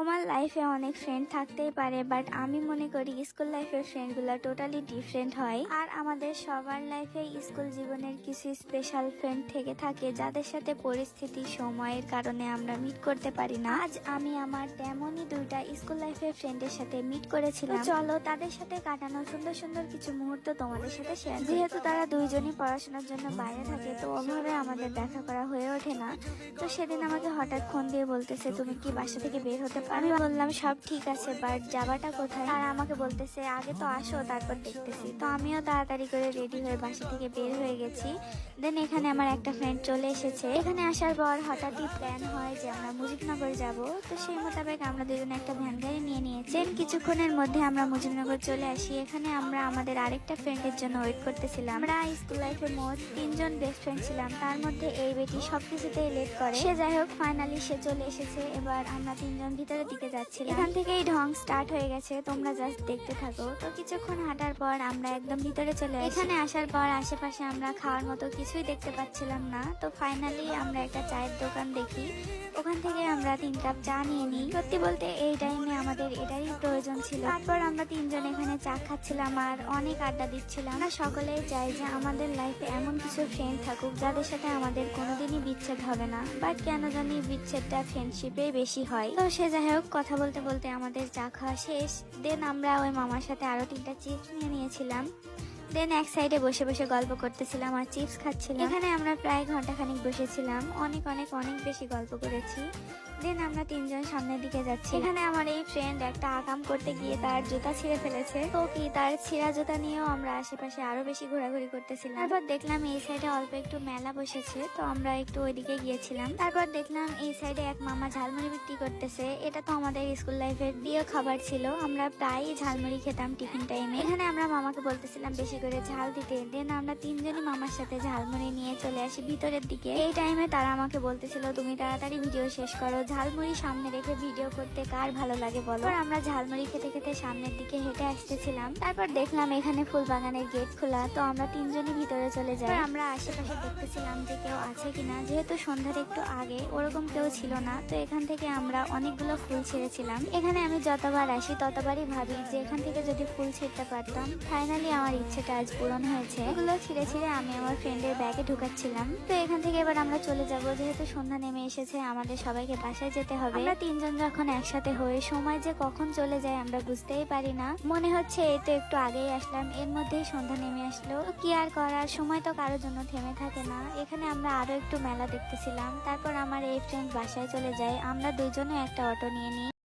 তোমার লাইফে অনেক ফ্রেন্ড থাকতেই পারে, বাট আমি মনে করি স্কুল লাইফের ফ্রেন্ডগুলো টোটালি ডিফারেন্ট হয়। আর আমাদের সবার লাইফে স্কুল জীবনের কিছু স্পেশাল ফ্রেন্ড থেকে থাকে যাদের সাথে পরিস্থিতি সময়ের কারণে আমরা মিট করতে পারি না। আজ আমি আমার তেমনই দুইটা স্কুল লাইফের ফ্রেন্ডের সাথে মিট করেছিলাম। চলো তাদের সাথে কাটানো সুন্দর সুন্দর কিছু মুহূর্ত তোমাদের সাথে শেয়ার। যেহেতু তারা দুইজনই পড়াশোনার জন্য বাইরে থাকে, তো ওভাবে আমাদের দেখা করা হয়ে ওঠে না। তো সেদিন আমাকে হঠাৎ ফোন দিয়ে বলতেছে, তুমি কি বাসা থেকে বের হতে পারো? আমি বললাম সব ঠিক আছে, বাট যাবাটা কোথায়? আর আমাকে বলতেছে আগে তো আসো, তারপর দেখতেছি। তো আমিও তাড়াতাড়ি করে রেডি হয়ে বাসা থেকে বের হয়ে গেছি। দেন এখানে আমার একটা ফ্রেন্ড চলে এসেছে। এখানে আসার পর হঠাৎই প্ল্যান হয় যে আমরা মুজিবনগর যাব। তো সেই মোতাবেক আমরা দুজনে একটা ভ্যান গাড়ি নিয়ে নিয়েছি। দেন কিছুক্ষণের মধ্যে আমরা মুজিবনগর চলে আসি। এখানে আমরা আমাদের আরেকটা ফ্রেন্ডের জন্য ওয়েট করতেছিলাম। আমরা স্কুল লাইফে মোট 3জন বেস্ট ফ্রেন্ড ছিলাম। তার মধ্যে এই বেটি সবকিছুতেই লেট করে। সে যাই হোক, ফাইনালি সে চলে এসেছে। এবার আমরা 3জন ভিতরের দিকে যাচ্ছিলাম। এখান থেকেই ঢং স্টার্ট হয়ে গেছে, তোমরা জাস্ট দেখতে থাকো। তো কিছুক্ষণ হাঁটার পর আমরা একদম ভিতরে চলে আসি। এখানে আসার পর আশেপাশে আমরা খাওয়ার মতো কিছুই দেখতে পাচ্ছিলাম না। তো ফাইনালি আমরা একটা চায়ের দোকান দেখি, ওখান থেকে আমরা 3 কাপ চা নিয়ে নিই। সত্যি বলতে এই টাইমে আমাদের এটারই প্রয়োজন ছিল। তারপর আমরা 3জন এখানে চা খাচ্ছিলাম আর অনেক আড্ডা দিচ্ছিলাম। আমরা সকলেই চাই যে আমাদের লাইফে এমন কিছু ফ্রেন্ড থাকুক যাদের সাথে আমাদের কোনোদিনই বিচ্ছেদ হবে না, বাট কেন জানি বিচ্ছেদটা ফ্রেন্ডশিপে বেশি হয়। তো সে যাই হোক, কথা বলতে বলতে আমাদের চা খাওয়া শেষ। দেন আমরা ওই মামার সাথে আরো 3টা চিপস নিয়ে নিয়েছিলাম। দেন এক সাইডে বসে বসে গল্প করতেছিলাম আর চিপস খাচ্ছিলাম। এখানে আমরা প্রায় ঘন্টাখানিক বসেছিলাম, অনেক অনেক অনেক বেশি গল্প করেছি। দেন আমরা 3জন সামনের দিকে যাচ্ছি। এখানে আমার এই ফ্রেন্ড একটা আকাম করতে গিয়ে তার জুতা ছিঁড়ে ফেলেছে। তো কি তার ছিঁড়া জুতা নিয়েও আমরা আশেপাশে আরো বেশি ঘোরাঘুরি করতেছিলাম। তারপর দেখলাম এই সাইডে অল্প একটু মেলা বসেছে, তো আমরা একটু ওইদিকে গিয়েছিলাম। তারপর দেখলাম এই সাইডে এক মামা ঝালমুড়ি বিক্রি করতেছে। এটা তো আমাদের স্কুল লাইফের প্রিয় খাবার ছিল, আমরা প্রায়ই ঝালমুড়ি খেতাম টিফিন টাইমে। এখানে আমরা মামাকে বলতেছিলাম বেশি করে ঝাল দিতে। দেন আমরা 3জনই মামার সাথে ঝালমুড়ি নিয়ে চলে আসি ভিতরের দিকে। এই টাইমে তারা আমাকে বলতেছিল তুমি তাড়াতাড়ি ভিডিও শেষ করো, ঝালমুড়ি সামনে রেখে ভিডিও করতে কার ভালো লাগে বলো। আমরা ঝালমুড়ি খেতে খেতে সামনের দিকে হেঁটে আসতেছিলাম। তারপর দেখলাম এখানে ফুল বাগানের গেট খোলা, তো আমরা 3জনই ভিতরে চলে যাই। আমরা আশেপাশে দেখতেছিলাম যে কেউ আছে কিনা। যেহেতু সন্ধ্যার একটু আগে ওরকম কেউ ছিল না, তো এখান থেকে আমরা অনেকগুলো ফুল ছেড়েছিলাম। এখানে আমি যতবার আসি ততবারই ভাবি যে এখান থেকে যদি ফুল ছিঁড়তে পারতাম। ফাইনালি আমার ইচ্ছেটা আজ পূরণ হয়েছে। এগুলো ছিঁড়ে ছিঁড়ে আমি আমার ফ্রেন্ডের ব্যাগে ঢুকাচ্ছিলাম। তো এখান থেকে এবার আমরা চলে যাব, যেহেতু সন্ধ্যা নেমে এসেছে, আমাদের সবাইকে বাসায় যেতে হবে। আমরা 3জন যখন একসাথে হয়ে সময় যে কখন চলে যায় আমরা বুঝতেই পারি না। মনে হচ্ছে এই তো একটু আগেই আসলাম, এর মধ্যেই সন্ধ্যা নেমে আসলো। কি আর করার, সময় তো কারোর জন্য থেমে থাকে না। এখানে আমরা আরো একটু মেলা দেখতেছিলাম। তারপর আমার এই ফ্রেন্ড বাসায় চলে যায়। আমরা 2জনে একটা অটো নিয়ে নিই।